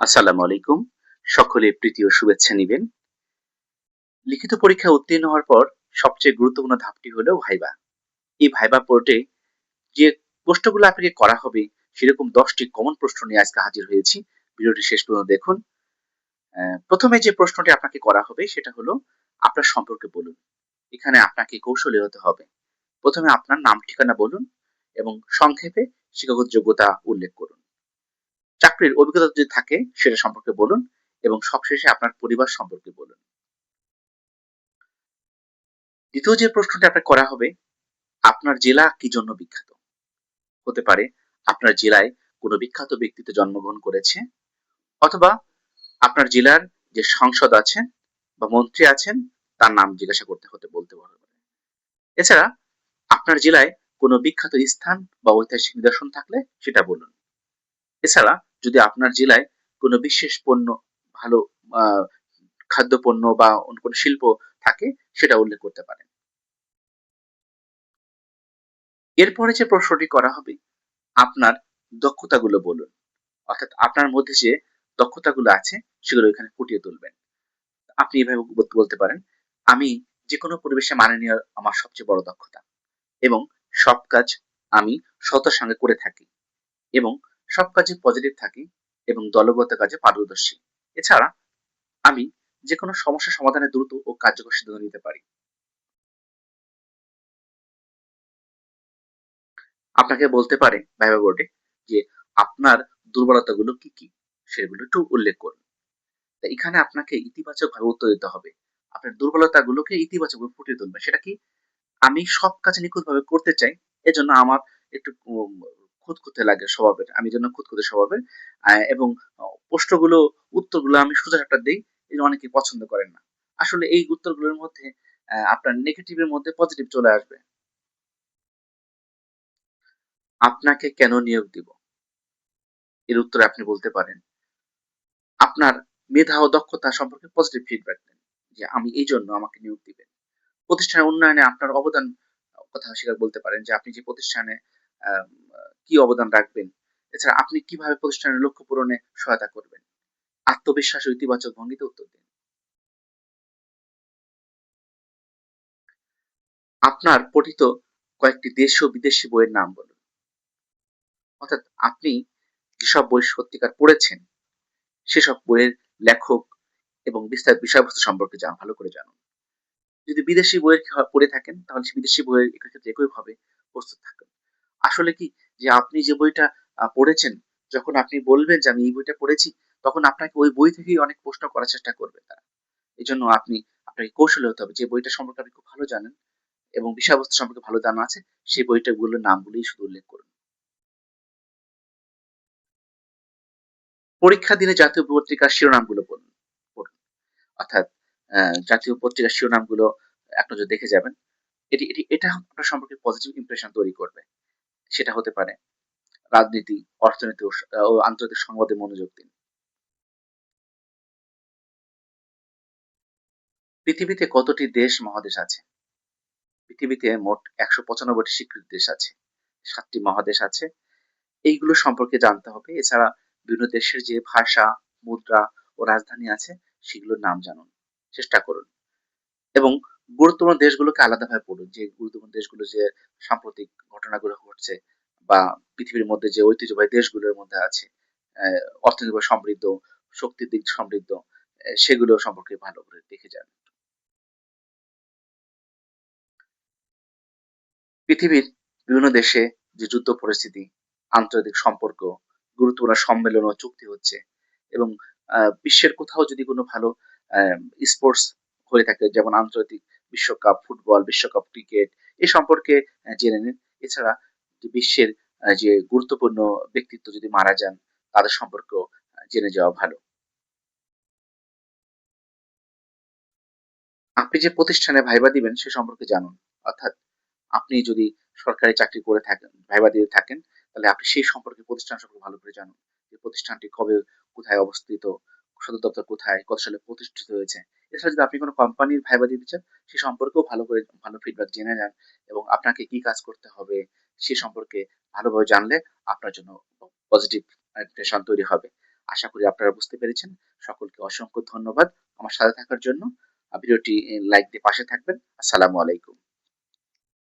আসসালামু আলাইকুম। সকলে প্রীতি ও শুভেচ্ছা নিবেন। লিখিত পরীক্ষায় উত্তীর্ণ হওয়ার পর সবচেয়ে গুরুত্বপূর্ণ ধাপটি হলো ভাইবা। এই ভাইবা পোর্টে যে প্রশ্নগুলো আপনাকে করা হবে সেরকম ১০ টি কমন প্রশ্ন নিয়ে আজকে হাজির হয়েছি। ভিডিওটি শেষ পর্যন্ত দেখুন। ১ম এ যে প্রশ্নটি আপনাকে করা হবে সেটা হলো আপনার সম্পর্কে বলুন। এখানে আপনাকে কৌশলী হতে হবে। ১ম এ আপনার নাম ঠিকানা বলুন এবং সংক্ষেপে শিক্ষাগত যোগ্যতা উল্লেখ করুন। চাকরির অভিজ্ঞতা যদি থাকে সেটা সম্পর্কে বলুন এবং সবশেষে আপনার পরিবার সম্পর্কে বলুন। দ্বিতীয় যে প্রশ্নটি আপনার করা হবে, আপনার জেলা কি জন্য বিখ্যাত? হতে পারে আপনার জেলায় কোনো বিখ্যাত ব্যক্তিত্ব জন্মগ্রহণ করেছে অথবা আপনার জেলার যে সাংসদ আছেন বা মন্ত্রী আছেন তার নাম জিজ্ঞাসা করতে হতে বলতে পারে। এছাড়া আপনার জেলায় কোনো বিখ্যাত স্থান বা ঐতিহাসিক নিদর্শন থাকলে সেটা বলুন। এছাড়া যদি আপনার জেলায় কোনো বিশেষ পণ্য, ভালো আ খাদ্যপণ্য বা অন্য কোনো শিল্প থাকে সেটা উল্লেখ করতে পারেন। এরপরে যে প্রশ্নটি করা হবে, আপনার দক্ষতাগুলো বলুন। অর্থাৎ আপনার মধ্যে যে দক্ষতাগুলো আছে সেগুলো এখানে ফুটিয়ে তুলবেন। আপনি এভাবে বলতে পারেন, "আমি যেকোনো পরিবেশে মানিয়ে নেওয়া আমার সবচেয়ে বড় দক্ষতা এবং সব কাজ আমি সততার সঙ্গে করে থাকি এবং সব কাজে পজিটিভ থাকি এবং দলগত কাজে পারদর্শী। এছাড়া আমি যেকোনো সমস্যা সমাধানে দ্রুত ও কার্যকর সিদ্ধান্ত নিতে পারি।" আপনাকে বলতে পারে ভাইবা বোর্ডে যে, "আপনার দুর্বলতাগুলো কি, কি? সেগুলো একটু উল্লেখ করুন।" তো এখানে আপনাকে ইতিবাচকভাবে উত্তর দিতে হবে। আপনার দুর্বলতাগুলোকে ইতিবাচকভাবে ফুটিয়ে তুলবেন। সেটা কি? আমি সব কাজ নিখুঁতভাবে করতে চাই। এজন্য আমার একটু খুঁতখুঁতে লাগে স্বভাবের। আমি যেন খুঁতখুঁতে স্বভাবের। এবং প্রশ্নগুলো উত্তরগুলো আমি সোজাসাপটা দেই। এজন্য অনেকে পছন্দ করেন না। আসলে এই উত্তরগুলোর মধ্যে আপনার নেগেটিভ এর মধ্যে পজিটিভ চলে আসবে। আপনাকে কেন নিয়োগ দিব? এর উত্তরে আপনি বলতে পারেন, আপনার মেধা ও দক্ষতা সম্পর্কে পজিটিভ ফিডব্যাক দেন। যে আমি এইজন্য আমাকে নিয়োগ দিবেন। প্রতিষ্ঠানের উন্নয়নে আপনার অবদান কথা স্বীকার বলতে পারেন যে আপনি যে প্রতিষ্ঠানে আম কি অবদান রাখবেন। এছাড়া আপনি কিভাবে প্রতিষ্ঠানের লক্ষ্য পূরণে সহায়তা করবেন। আত্মবিশ্বাস ও ইতিবাচক ভঙ্গিতে উত্তর দিন। আপনার পঠিত কয়েকটি দেশী ও বিদেশি বইয়ের নাম বলুন। অর্থাৎ আপনি যেসব বই সত্যিকার পড়েছেন, সেসব বইয়ের লেখক এবং বিস্তারিত বিষয়বস্তু সম্পর্কে ভালো করে জানুন। যদি বিদেশি বইয়ের পড়ে থাকেন তাহলে সে বিদেশি বইয়ের ক্ষেত্রে একইভাবে প্রস্তুত থাকুন। আসলে কি যে আপনি যে বইটা পড়েছেন, যখন আপনি বলবেন যে আমি এই বইটা পড়েছি, তখন আপনাকে ওই বই থেকেই অনেক প্রশ্ন করার চেষ্টা করবে তারা। এজন্য আপনাকে কৌশলী হতে হবে। যে বইটা সম্পর্কে আপনি খুব ভালো জানেন এবং বিষয়বস্তু সম্পর্কে ভালো জানা আছে, সেই বইটাগুলোর নামগুলোই শুধু উল্লেখ করুন। পরীক্ষার দিনে জাতীয় পত্রিকার শিরোনামগুলো পড়ুন। অর্থাৎ অ্যা জাতীয় পত্রিকার শিরোনামগুলো এক নজর দেখে যাবেন। এটা আপনার সম্পর্কে পজিটিভ ইমপ্রেশন তৈরি করবে। সেটা হতে পারে রাজনীতি, অর্থনীতি ও আন্তর্জাতিক সংবাদে মনোযোগ দিন। পৃথিবীতে কতটি দেশ মহাদেশ আছে? পৃথিবীতে মোট ১৯৫ টি স্বীকৃত দেশ আছে। ৭ টি মহাদেশ আছে। এইগুলো সম্পর্কে জানতে হবে। এছাড়া বিভিন্ন দেশের যে ভাষা, মুদ্রা ও রাজধানী আছে সেগুলোর নাম জানুন। চেষ্টা করুন। এবং গুরুত্বপূর্ণ দেশগুলোকে আলাদাভাবে পড়ুন। যে গুরুত্বপূর্ণ দেশগুলো যে সাম্প্রতিক ঘটনাগুলো ঘটছে বা পৃথিবীর মধ্যে যে ঐতিহ্যবাহী দেশগুলোর মধ্যে আছে, অ্যা অর্থনৈতিকভাবে সমৃদ্ধ, শক্তির দিক সমৃদ্ধ, সেগুলো সম্পর্কে ভালো করে দেখে যান। পৃথিবীর বিভিন্ন দেশে যে যুদ্ধ পরিস্থিতি, আন্তর্জাতিক সম্পর্ক, গুরুত্বপূর্ণ সম্মেলন ও চুক্তি হচ্ছে এবং বিশ্বের কোথাও যদি কোনো ভালো অ্যা স্পোর্টস হয়ে থাকে যেমন আন্তর্জাতিক বিশ্বকাপ ফুটবল, বিশ্বকাপ ক্রিকেট এ সম্পর্কে জেনে নিন। এছাড়া যে বিশ্বের যে গুরুত্বপূর্ণ ব্যক্তিত্ব যদি মারা যান তাদের সম্পর্কেও জেনে যাওয়া ভালো। আপনি যে প্রতিষ্ঠানে ভাইবা দিবেন সে সম্পর্কে জানুন। অর্থাৎ আপনি যদি সরকারি চাকরি করে থাকেন, ভাইবা দিয়ে থাকেন, তাহলে আপনি সেই সম্পর্কে প্রতিষ্ঠান সম্পর্কে ভালো করে জানুন। যে প্রতিষ্ঠানটি কবে, কোথায় অবস্থিত, সদর দপ্তর কোথায়, কত সালে প্রতিষ্ঠিত হয়েছে। এছাড়া যদি আপনি কোন কোম্পানির ভাইবা দিতে চান, সে সম্পর্কেও ভালো করে ভালো ফিডব্যাক জেনে নেন এবং আপনাকে কি কাজ করতে হবে সে সম্পর্কে ভালোভাবে জানলে আপনার জন্য পজিটিভ ইমপ্রেশন তৈরি হবে। আশা করি আপনারা বুঝতে পেরেছেন। সকলকে অসংখ্য ধন্যবাদ আমার সাথে থাকার জন্য। ভিডিওটি লাইক দিয়ে পাশে থাকবেন। আসসালামু আলাইকুম।